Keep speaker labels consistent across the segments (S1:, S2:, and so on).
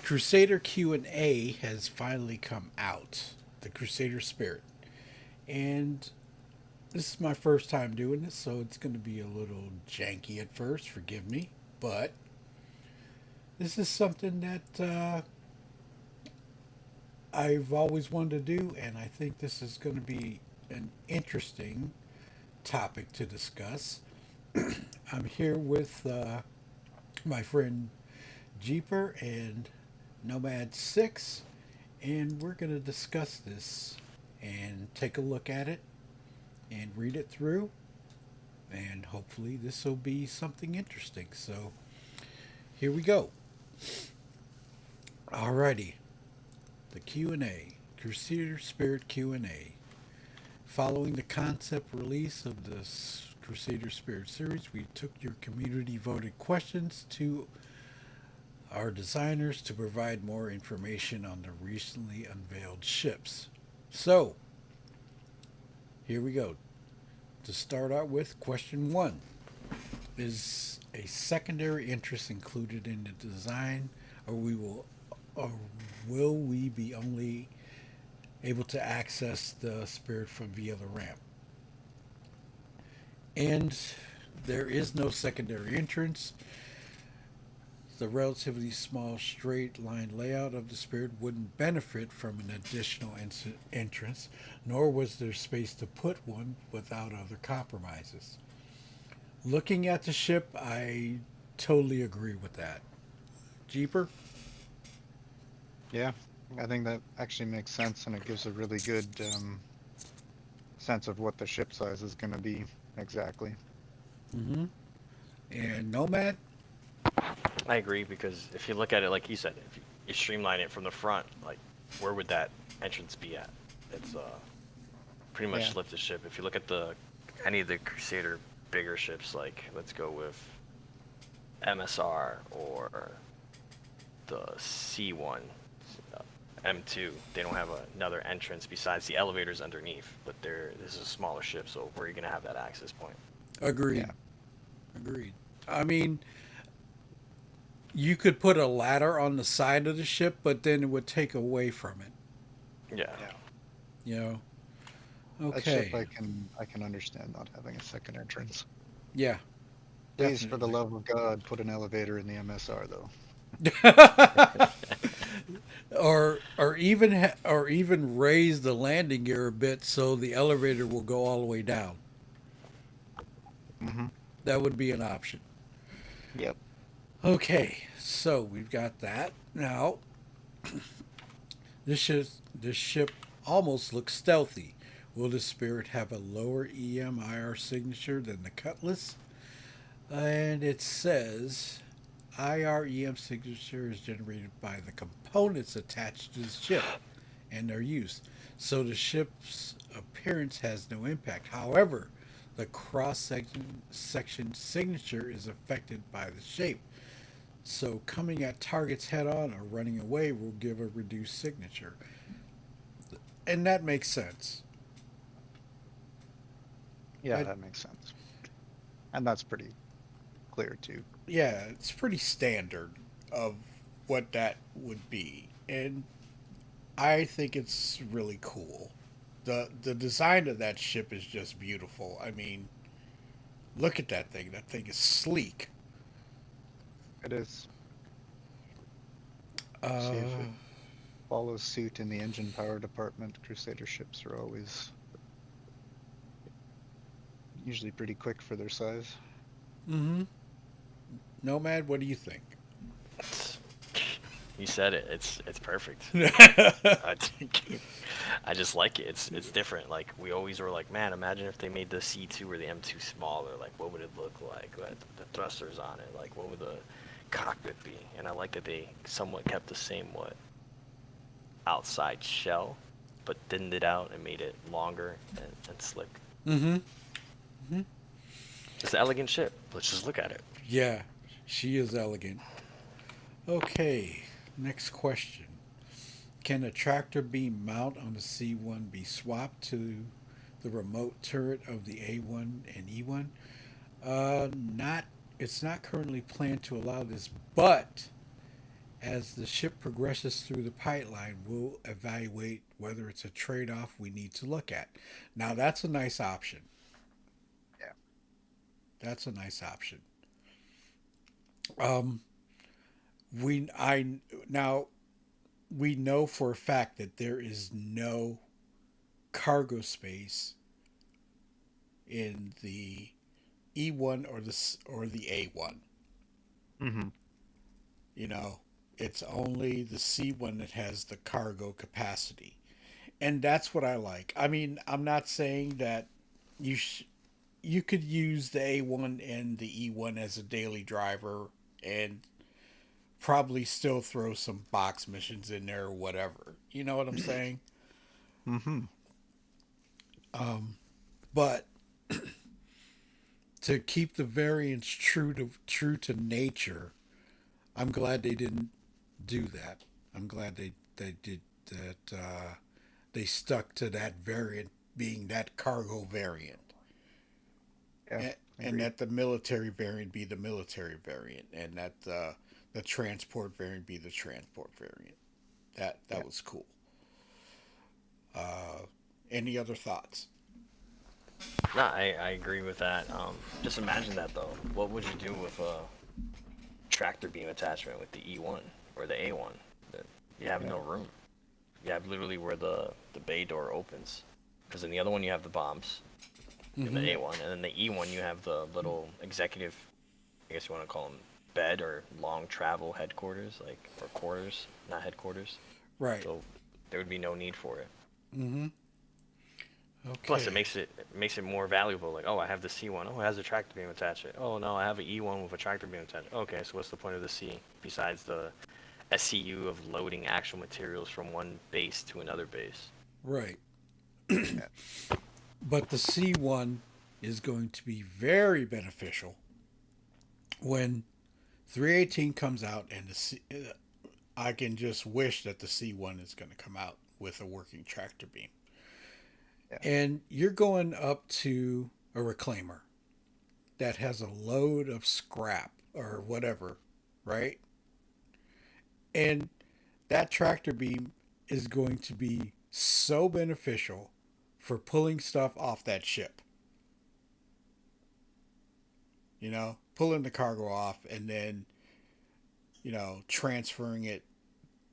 S1: Crusader Q&A has finally come out. The Crusader Spirit. And this is my first time doing this, so it's going to be a little janky at first. Forgive me. But this is something that I've always wanted to do, and I think this is going to be an interesting topic to discuss. I'm here with my friend Jeeper and Nomad 6, and we're going to discuss this and take a look at it and read it through, and hopefully this will be something interesting. So here we go. Alrighty, the Q&A, Crusader Spirit Q&A. Following the concept release of the Crusader Spirit series, we took your community voted questions to our designers to provide more information on the recently unveiled ships. So, here we go. To start out with, question one: is a secondary interest included in the design, or will we be only able to access the spirit from via the ramp? And there is no secondary entrance. The relatively small straight line layout of the spirit wouldn't benefit from an additional entrance, nor was there space to put one without other compromises. Looking at the ship, I totally agree with that. Jeeper?
S2: Yeah, I think that actually makes sense, and it gives a really good sense of what the ship size is going to be exactly.
S1: Mm-hmm. And Nomad?
S3: I agree because if you look at it, like you said, if you streamline it from the front, like where would that entrance be at? It's pretty
S2: Yeah,
S3: much lift the ship. If you look at the any of the Crusader bigger ships, like let's go with MSR or the C1, M2, they don't have another entrance besides the elevators underneath. But this is a smaller ship, so where are you gonna have that access point?
S1: Agreed.
S2: yeah,
S1: Agreed. I mean, you could put a ladder on the side of the ship, but then it would take away from it.
S3: Yeah.
S2: yeah.
S1: You know?
S2: That ship
S1: Okay.
S2: I can understand not having a second entrance.
S1: Yeah,
S2: Please, for the
S1: definitely.
S2: love of God, put an elevator in the MSR though.
S1: or even raise the landing gear a bit so the elevator will go all the way down.
S2: Mm-hmm.
S1: That would be an option.
S2: Yep.
S1: Okay, so we've got that. Now, this ship almost looks stealthy. Will the Spirit have a lower EMIR signature than the Cutlass? And it says IREM signature is generated by the components attached to the ship and their use. So the ship's appearance has no impact. However, the cross section signature is affected by the shape. So coming at targets head on or running away will give a reduced signature. And that makes sense.
S2: Yeah,
S1: That
S2: that makes sense. And that's pretty clear too.
S1: Yeah, it's pretty standard of what that would be. And I think it's really cool. The design of that ship is just beautiful. I mean, look at that thing. That thing is sleek.
S2: It is. See if
S1: Uh
S2: it follows suit in the engine power department. Crusader ships are always usually pretty quick for their size.
S1: mm-hmm. Nomad, what do you think?
S3: It's, you said it. It's perfect. I think I just like it. It's different. Like we always were like, man, imagine if they made the C2 or the M2 smaller. Like, what would it look like? Like, the thrusters on it. Like, what would the cockpit be? And I like that they somewhat kept the same outside shell, but thinned it out and made it longer and slick.
S1: mm-hmm. Mm-hmm.
S3: It's an elegant ship. Let's just look at it.
S1: Yeah, she is elegant. Okay, next question. Can a tractor beam mount on the C1 be swapped to the remote turret of the A1 and E1? Not. It's not currently planned to allow this, but As the ship progresses through the pipeline, we'll evaluate whether it's a trade off we need to look at. Now, that's a nice option.
S2: Yeah.
S1: That's a nice option. Um, we I now we know for a fact that there is no cargo space in the E1 or the A1.
S2: Mm-hmm.
S1: You know, it's only the C1 that has the cargo capacity. And that's what I like. I mean, I'm not saying that you you could use the A1 and the E1 as a daily driver and probably still throw some box missions in there or whatever. You know what I'm saying?
S2: Mm-hmm.
S1: But to keep the variants true to nature, I'm glad they didn't do that. I'm glad they did that. They stuck to that variant being that cargo variant,
S2: Yeah.
S1: and
S2: Agreed.
S1: that the military variant be the military variant, and that the transport variant be the transport variant. That
S2: Yeah.
S1: was cool. Any other thoughts?
S3: No, I agree with that. Just imagine that though. What would you do with a tractor beam attachment with the E1 or the A1? You have no room. You have literally where the bay door opens. Because in the other one you have the bombs in the
S1: Mm-hmm.
S3: A1, and in the E1 you have the little executive, I guess you want to call them bed or long travel headquarters, like, or quarters, not headquarters.
S1: Right.
S3: So there would be no need for it.
S1: Mm-hmm.
S3: Plus,
S1: Okay.
S3: it makes it more valuable. Like, oh, I have the C1. Oh, it has a tractor beam attached to it. Oh no, I have an E1 with a tractor beam attached. Okay, so what's the point of the C besides the SCU of loading actual materials from one base to another base?
S1: Right.
S2: Yeah.
S1: But the C1 is going to be very beneficial when 318 comes out, and I can just wish that the C1 is going to come out with a working tractor beam.
S2: Yeah.
S1: And you're going up to a reclaimer that has a load of scrap or whatever, right? And that tractor beam is going to be so beneficial for pulling stuff off that ship. You know, pulling the cargo off and then, transferring it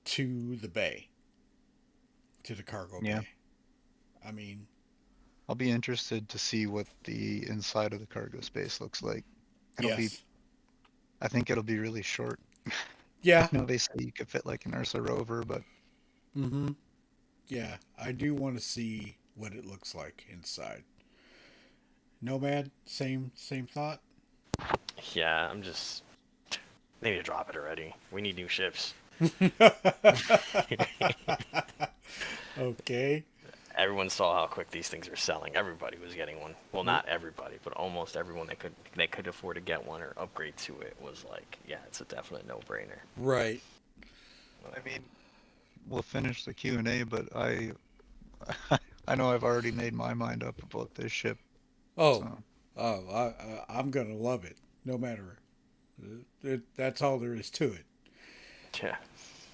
S1: to the bay, to the cargo
S2: Yeah.
S1: bay. I mean,
S2: I'll be interested to see what the inside of the cargo space looks like. It'll be,
S1: yes.
S2: I think it'll be really short. I
S1: Yeah.
S2: know they say you could fit like an Ursa rover, but
S1: Mm-hmm. Yeah. I do want to see what it looks like inside. Nomad, same thought.
S3: Yeah, I'm just they need to drop it already. We need new ships.
S1: Okay.
S3: Everyone saw how quick these things are selling. Everybody was getting one. Well,
S1: R-
S3: not everybody, but almost everyone that could afford to get one or upgrade to it was like, yeah, it's a definite no-brainer.
S1: right.
S2: I mean, we'll finish the Q&A, but I know I've already made my mind up about this ship.
S1: Oh,
S2: So,
S1: I'm gonna love it. No matter. That's all there is to it.
S3: Yeah.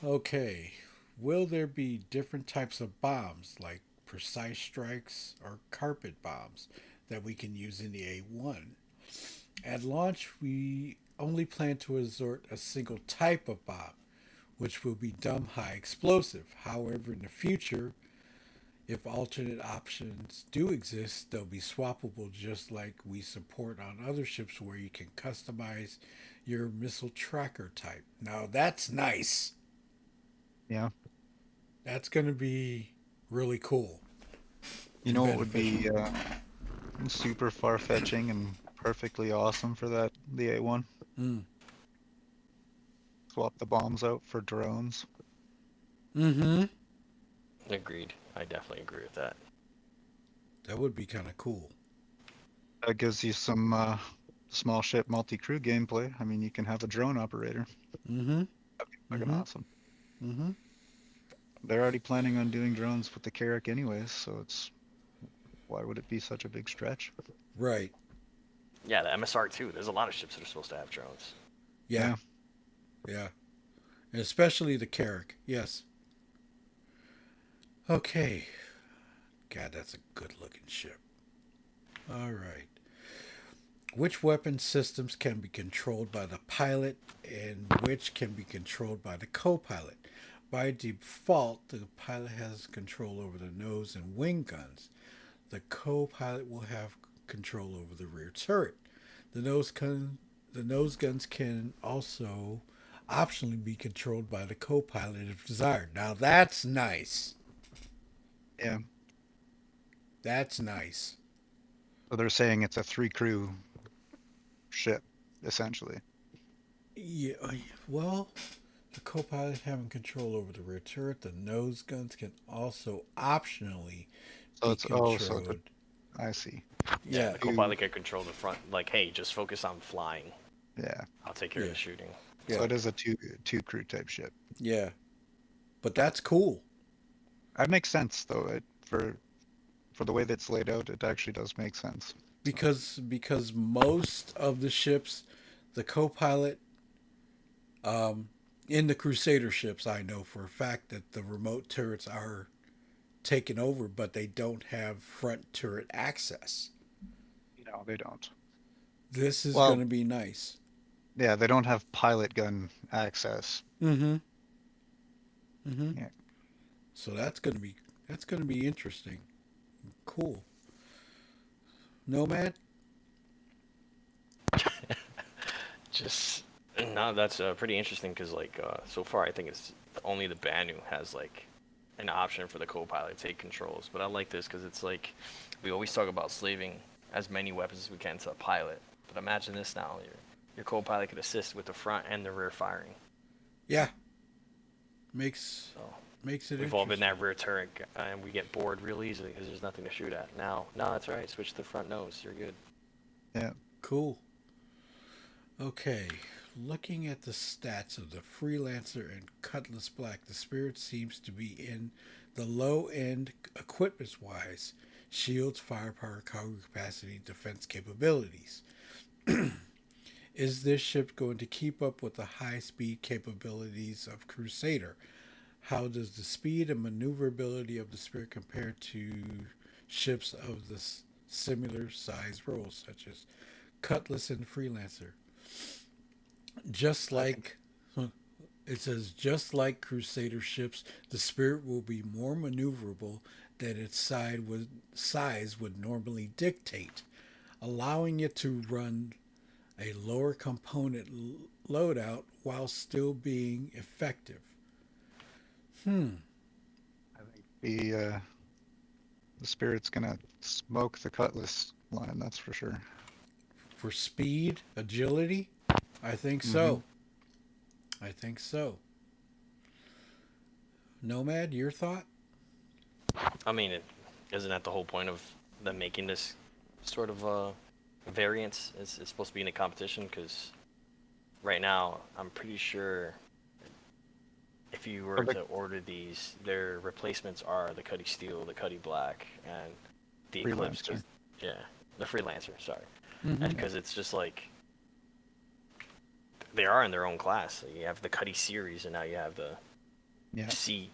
S1: Okay. Will there be different types of bombs, like precise strikes or carpet bombs, that we can use in the A1? At launch, we only plan to resort a single type of bomb, which will be dumb high explosive. However, in the future, if alternate options do exist, they'll be swappable just like we support on other ships where you can customize your missile tracker type. Now, that's nice.
S2: yeah.
S1: That's going to be really cool
S2: You
S1: and
S2: know what would
S1: beneficial.
S2: be super far-fetching and perfectly awesome for that, the A1?
S1: Mm.
S2: Swap the bombs out for drones.
S1: Mm-hmm.
S3: Agreed. I definitely agree with that.
S1: That would be kind of cool.
S2: That gives you some small ship multi-crew gameplay. I mean, you can have a drone operator.
S1: Mm-hmm.
S2: Fucking
S1: Mm-hmm.
S2: awesome.
S1: Mm-hmm.
S2: They're already planning on doing drones with the Carrack anyways, so why would it be such a big stretch?
S1: Right.
S3: Yeah, the MSR too. There's a lot of ships that are supposed to have drones.
S1: Yeah.
S2: Yeah.
S1: Yeah. especially the Carrack. Yes. Okay. God, that's a good-looking ship. All right. Which weapon systems can be controlled by the pilot and which can be controlled by the co-pilot? By default, the pilot has control over the nose and wing guns. The co-pilot will have control over the rear turret. The the nose guns can also optionally be controlled by the co-pilot if desired. Now that's nice.
S2: Yeah.
S1: That's nice.
S2: So they're saying it's a 3 crew ship, essentially.
S1: Yeah. Well, the co-pilot having control over the rear turret. The nose guns can also optionally
S2: So
S1: be
S2: it's so it's
S1: controlled.
S2: I see.
S3: Yeah,
S1: Yeah.
S3: the
S2: Two,
S3: co-pilot can control the front. Like, hey, just focus on flying.
S2: yeah.
S3: I'll take care of
S1: Yeah.
S3: the shooting.
S2: So
S1: Yeah.
S2: it is a two crew type ship.
S1: Yeah. But that's cool.
S2: That makes sense though. For the way that's laid out, it actually does make sense. So
S1: Because most of the ships, the co-pilot, um, in the Crusader ships, I know for a fact that the remote turrets are taken over, but they don't have front turret access.
S2: no, they don't.
S1: This is going
S2: Well,
S1: to be nice.
S2: yeah, they don't have pilot gun access.
S1: Mm-hmm. Mm-hmm.
S2: Yeah.
S1: So that's going to be interesting. Cool. Nomad.
S3: Just no, that's pretty interesting because like so far I think it's only the Banu has like an option for the co-pilot to take controls. But I like this because it's like we always talk about slaving as many weapons as we can to a pilot. But imagine this now: your co-pilot could assist with the front and the rear firing.
S1: Yeah. Makes
S3: So
S1: makes it
S3: we've all been
S1: interesting.
S3: that rear turret, and we get bored real easily because there's nothing to shoot at. Now, no, that's right. Switch to the front nose. You're good.
S2: Yeah.
S1: Cool. Okay, looking at the stats of the Freelancer and Cutlass Black, the Spirit seems to be in the low end equipment wise shields, firepower, cargo capacity, defense capabilities. Is this ship going to keep up with the high speed capabilities of Crusader? How does the speed and maneuverability of the Spirit compare to ships of the similar size roles, such as Cutlass and Freelancer? Just
S2: I think
S1: like it says, just like Crusader ships, the Spirit will be more maneuverable than its size would normally dictate, allowing it to run a lower component loadout while still being effective. Hmm.
S2: I think the Spirit's gonna smoke the Cutlass line, that's for sure.
S1: For speed, agility, I think
S2: Mm-hmm.
S1: so. I think so. Nomad, your thought?
S3: I mean, isn't that the whole point of them making this sort of variance? It's supposed to be in a competition because right now I'm pretty sure if you were
S2: But the
S3: to order these, their replacements are the Cuddy Steel, the Cuddy Black, and the Eclipse.
S2: Freelancer.
S3: Yeah, the Freelancer. Sorry, and
S1: Mm-hmm.
S2: Yeah.
S3: because it's just like they are in their own class. You have the Cuddy series, and now you have the
S2: Yeah.
S3: C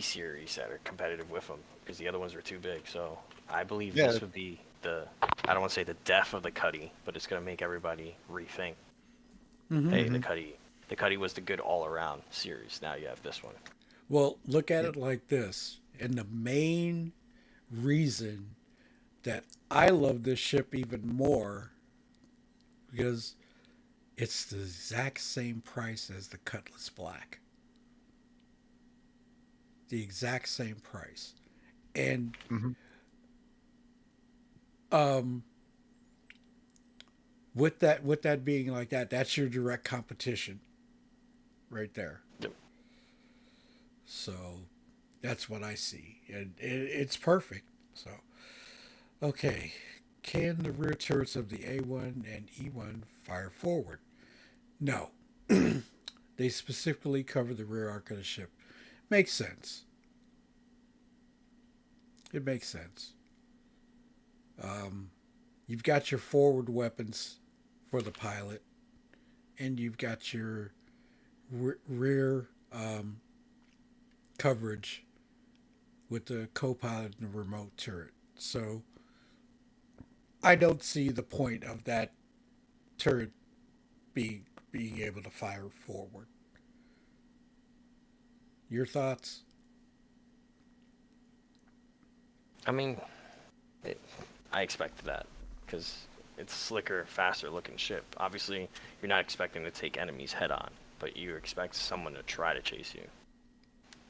S3: series that are competitive with them because the other ones were too big. So I believe
S2: Yeah.
S3: this would be the I don't want to say the death of the Cuddy, but it's gonna make everybody rethink.
S1: Mm-hmm.
S3: Hey,
S2: Mm-hmm.
S3: The Cuddy was the good all around series. Now you have this one.
S1: Well, look at
S2: Yeah.
S1: it like this. And the main reason that I love this ship even more because it's the exact same price as the Cutlass Black. The exact same price. And
S2: Mm-hmm.
S1: um with that being like that, that's your direct competition right there.
S3: Yep.
S1: So that's what I see. And it's perfect. So okay. Can the rear turrets of the A1 and E1 fire forward? No. They specifically cover the rear arc of the ship. Makes sense. It makes sense. Um, you've got your forward weapons for the pilot, and you've got your rear um, coverage with the co-pilot and the remote turret. So I don't see the point of that turret being being able to fire forward. Your thoughts?
S3: I mean, it, I expected that because it's a slicker, faster looking ship. Obviously, you're not expecting to take enemies head on, but you expect someone to try to chase you.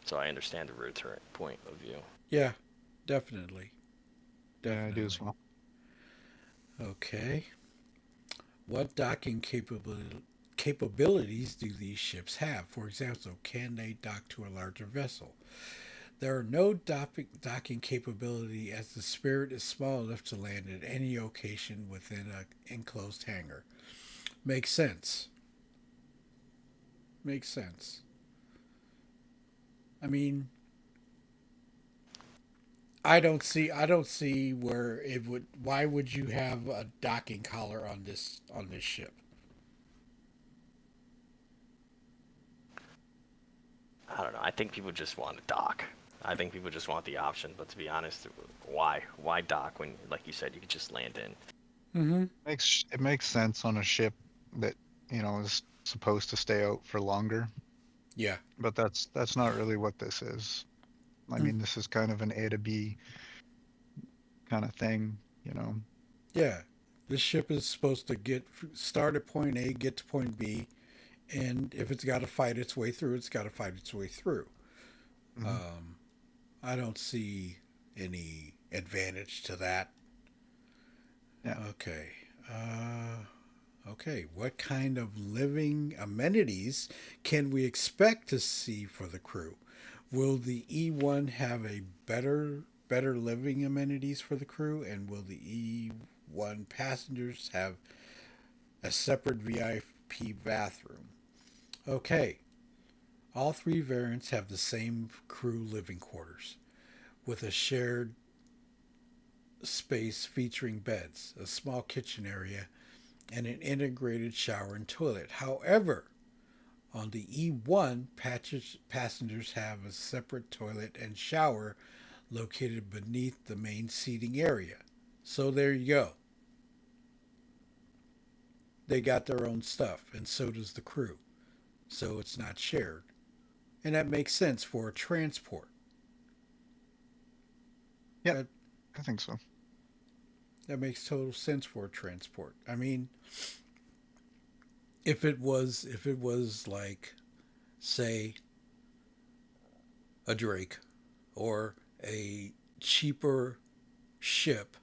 S3: So I understand the rear turret point of view.
S1: Yeah, definitely.
S2: Yeah, I do as
S1: Definitely.
S2: well.
S1: Okay. What docking capabilities do these ships have? For example, can they dock to a larger vessel? There are no docking capability as the Spirit is small enough to land at any location within an enclosed hangar. Makes sense. Makes sense. I mean, I don't see where it would why would you have a docking collar on this ship?
S3: I don't know. I think people just want to dock. I think people just want the option. But to be honest, why? Why dock when, like you said, you could just land in?
S1: Mm-hmm.
S2: It makes sense on a ship that, is supposed to stay out for longer,
S1: Yeah.
S2: but that's not really what this is. I
S1: Mm.
S2: mean, this is kind of an A to B kind of thing.
S1: Yeah. This ship is supposed to start at point A, get to point B, and if it's got to fight its way through, it's got to fight its way through.
S2: Hmm.
S1: Um, I don't see any advantage to that.
S2: Yeah.
S1: Okay. Okay. What kind of living amenities can we expect to see for the crew? Will the E1 have a better living amenities for the crew, and will the E1 passengers have a separate VIP bathroom? Okay. All three variants have the same crew living quarters with a shared space featuring beds, a small kitchen area, and an integrated shower and toilet. However, on the E1, passengers have a separate toilet and shower located beneath the main seating area. So there you go. They got their own stuff, and so does the crew. So it's not shared. And that makes sense for a transport.
S2: Yeah,
S1: That
S2: I think so.
S1: that makes total sense for a transport. I mean, if it was like, say, a Drake or a cheaper ship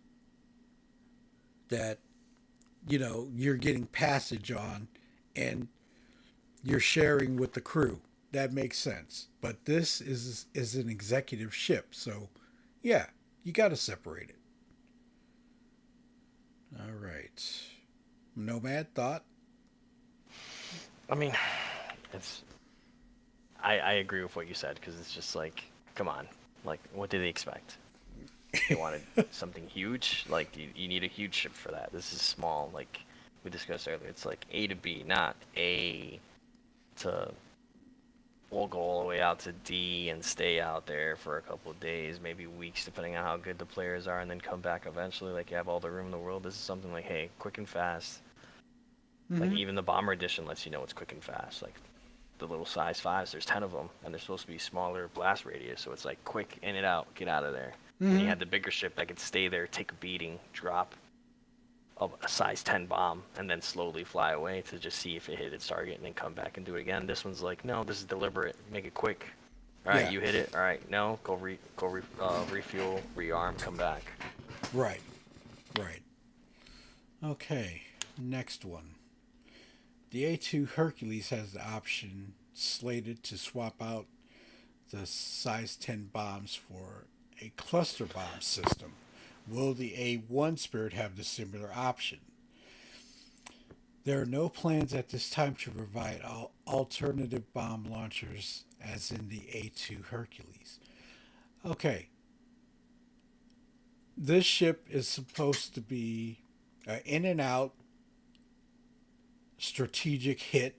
S1: that you're getting passage on and you're sharing with the crew, that makes sense. But this is an executive ship, so yeah, you got to separate it. All right. Nomad thought.
S3: I mean, it's. I agree with what you said because it's just like, come on, like, what did they expect? They wanted something huge. Like, you need a huge ship for that. This is small. Like we discussed earlier, it's like A to B, not A to. We'll go all the way out to D and stay out there for a couple of days, maybe weeks, depending on how good the players are, and then come back eventually. Like, you have all the room in the world. This is something like, hey, quick and fast. Like,
S1: Mm-hmm.
S3: even the bomber edition lets you know it's quick and fast. Like, the little size fives, there's 10 of them, and they're supposed to be smaller blast radius, so it's like quick in and out, get out of there. And you
S1: Mm-hmm.
S3: had the bigger ship that could stay there, take a beating, drop a size 10 bomb, and then slowly fly away to just see if it hit its target, and then come back and do it again. This one's like, no, this is deliberate. Make it quick. All right,
S1: Yeah.
S3: you hit it. All right, no, refuel, rearm, come back.
S1: Right. Right. Okay. Next one. The A2 Hercules has the option slated to swap out the size 10 bombs for a cluster bomb system. Will the A1 Spirit have the similar option? There are no plans at this time to provide alternative bomb launchers as in the A2 Hercules. Okay, this ship is supposed to be in and out strategic hit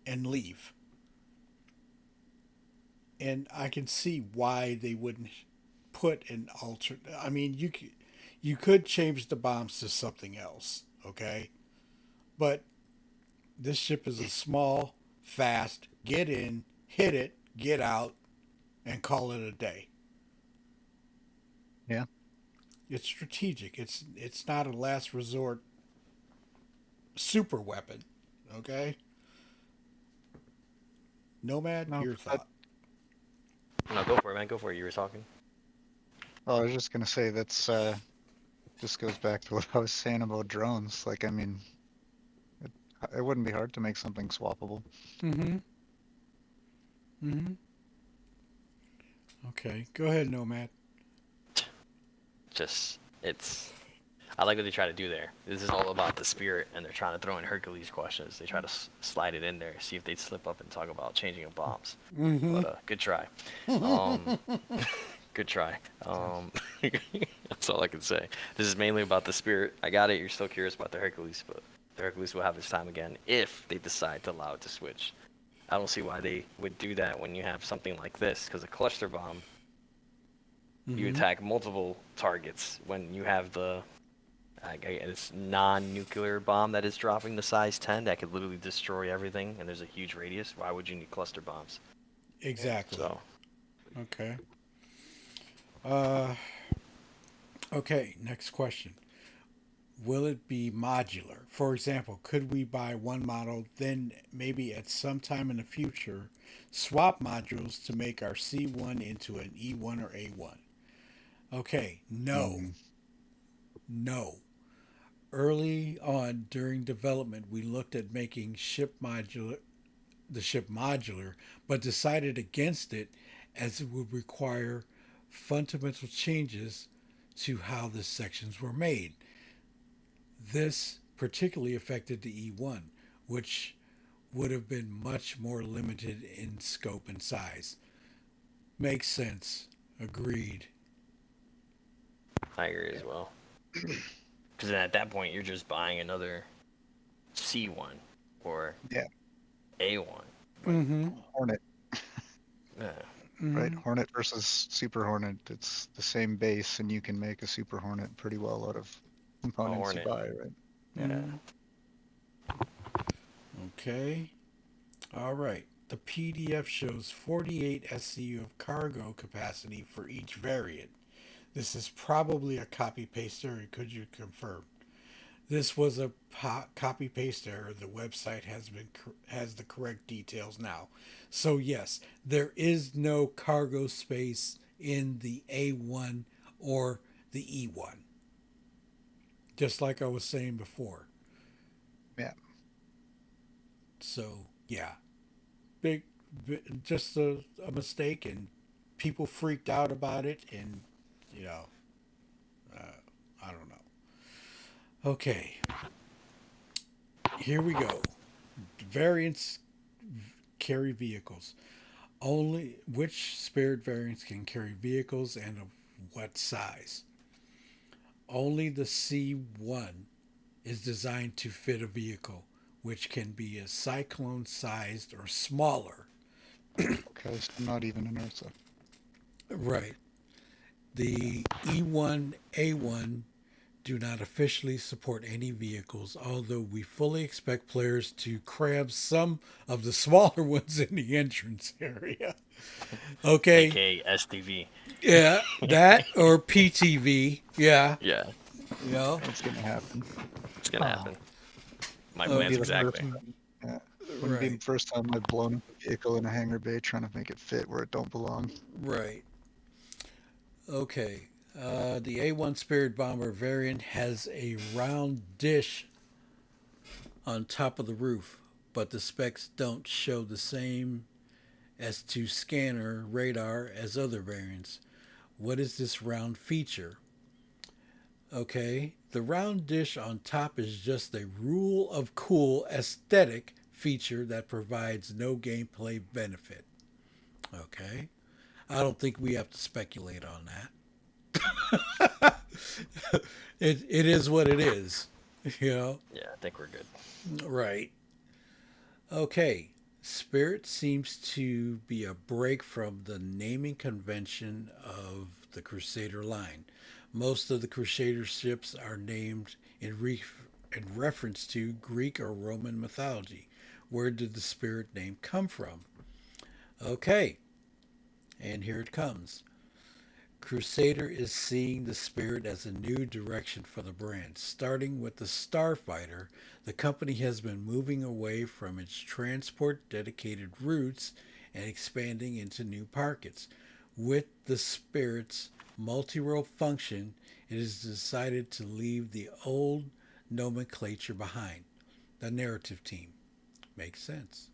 S1: and leave. and I can see why they wouldn't put an alter. I mean, you could change the bombs to something else, okay? But this ship is a small, fast, get in, hit it, get out, and call it a day.
S2: Yeah.
S1: It's strategic. It's not a last resort super weapon, okay? Nomad,
S2: No,
S1: your
S2: that,
S1: thought.
S3: No, go for it, man. Go for it. You were talking.
S2: well, I was just gonna say that's just goes back to what I was saying about drones. Like, I mean, it, it wouldn't be hard to make something swappable.
S1: Mm-hmm. Mm-hmm. Okay, go ahead, Nomad.
S3: Just it's. I like what they try to do there. This is all about the spirit, and they're trying to throw in Hercules questions. They try to slide it in there, see if they'd slip up and talk about changing of bombs.
S1: Mm-hmm.
S3: But good try. Um, good try. That's all I can say. This is mainly about the spirit. I got it. You're still curious about the Hercules, but the Hercules will have its time again if they decide to allow it to switch. I don't see why they would do that when you have something like this, because a cluster bomb, you
S1: Mm-hmm.
S3: attack multiple targets. When you have the this non-nuclear bomb that is dropping the size 10 that could literally destroy everything, and there's a huge radius, why would you need cluster bombs?
S1: Exactly.
S3: So,
S1: Okay. Uh, okay, next question. Will it be modular? For example, could we buy one model, then maybe at some time in the future swap modules to make our C1 into an E1 or A1? Okay, no.
S2: Mm,
S1: No. Early on during development, we looked at making the ship modular, but decided against it as it would require fundamental changes to how the sections were made. This particularly affected the E1, which would have been much more limited in scope and size. Makes sense. Agreed.
S3: I agree as well. Because then at that point, you're just buying another C1 or
S2: yeah,
S3: A1.
S1: Mm-hmm.
S2: Hornet,
S3: Yeah.
S2: right?
S1: Mm-hmm.
S2: Hornet versus Super Hornet. It's the same base, and you can make a Super Hornet pretty well out of
S3: A
S2: components you
S3: Hornet.
S2: buy, right? Yeah.
S3: Yeah.
S1: Mm-hmm. Okay. All right. The PDF shows 48 SCU of cargo capacity for each variant. This is probably a copy paste error. Could you confirm? This was a copy paste error. The website has the correct details now. So yes, there is no cargo space in the A1 or the E1. Just like I was saying before.
S2: Yeah.
S1: So yeah, big, just a mistake, and people freaked out about it, and you know, I don't know. Okay, here we go. Variants carry vehicles. Only which Spirit variants can carry vehicles and of what size? Only the C1 is designed to fit a vehicle, which can be a Cyclone sized or smaller.
S2: Okay, so not even an Ursa.
S1: Right. The E1 A1 do not officially support any vehicles, although we fully expect players to cram some of the smaller ones in the entrance area. Okay,
S3: AKA STV.
S1: yeah, that or PTV, yeah,
S3: Yeah,
S1: you know,
S2: That's gonna happen.
S3: it's gonna
S1: oh,
S3: happen. My
S2: Wouldn't
S3: plans
S2: be the first
S3: exactly.
S2: time. Yeah. Wouldn't be the
S1: right,
S2: first time I've blown up a vehicle in a hangar bay trying to make it fit where it don't belong.
S1: right, okay. The A1 Spirit Bomber variant has a round dish on top of the roof, but the specs don't show the same as to scanner radar as other variants. What is this round feature? Okay, the round dish on top is just a rule of cool aesthetic feature that provides no gameplay benefit. Okay, I don't think we have to speculate on that. It is what it is, you know.
S3: Yeah, I think we're good.
S1: Right. Okay. Spirit seems to be a break from the naming convention of the Crusader line. Most of the Crusader ships are named in reference to Greek or Roman mythology. Where did the Spirit name come from? Okay, and here it comes. Crusader is seeing the Spirit as a new direction for the brand. Starting with the Starfighter, the company has been moving away from its transport dedicated routes and expanding into new markets. With the Spirit's multi-role function, it is decided to leave the old nomenclature behind. The narrative team. Makes sense.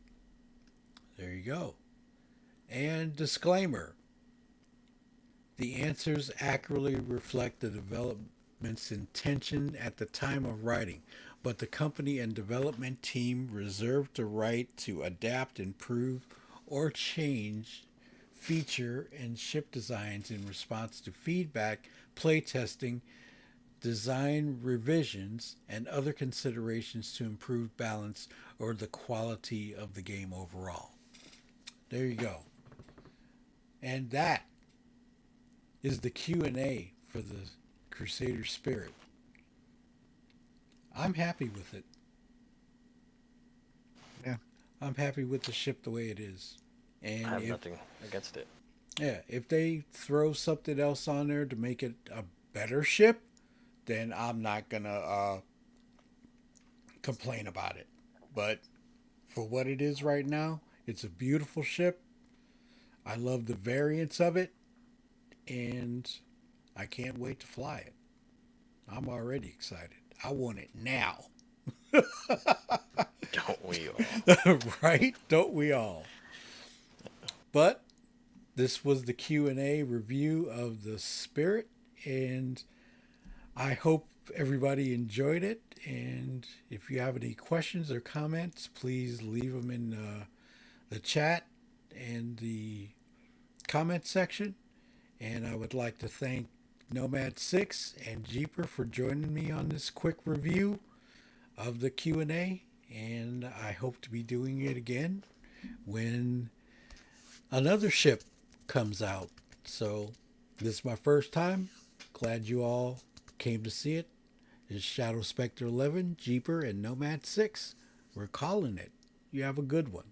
S1: There you go. And disclaimer. The answers accurately reflect the development's intention at the time of writing, but the company and development team reserve the right to adapt, improve, or change feature and ship designs in response to feedback, playtesting, design revisions, and other considerations to improve balance or the quality of the game overall. There you go. And that is the Q&A for the Crusader Spirit. I'm happy with it.
S2: Yeah.
S1: I'm happy with the ship the way it is. And
S3: I have nothing against it.
S1: yeah, if they throw something else on there to make it a better ship, then I'm not gonna complain about it. But for what it is right now, it's a beautiful ship. I love the variants of it, and I can't wait to fly it. I'm already excited. I want it now.
S3: Don't we all?
S1: Right? Don't we all? But this was the Q&A review of the Spirit, and I hope everybody enjoyed it. And if you have any questions or comments, please leave them in the chat and the comment section. And I would like to thank Nomad6 and Jeeper for joining me on this quick review of the Q&A. And I hope to be doing it again when another ship comes out. So this is my first time. Glad you all came to see it. It's Shadow Spectre 11, Jeeper, and Nomad 6. We're calling it. You have a good one.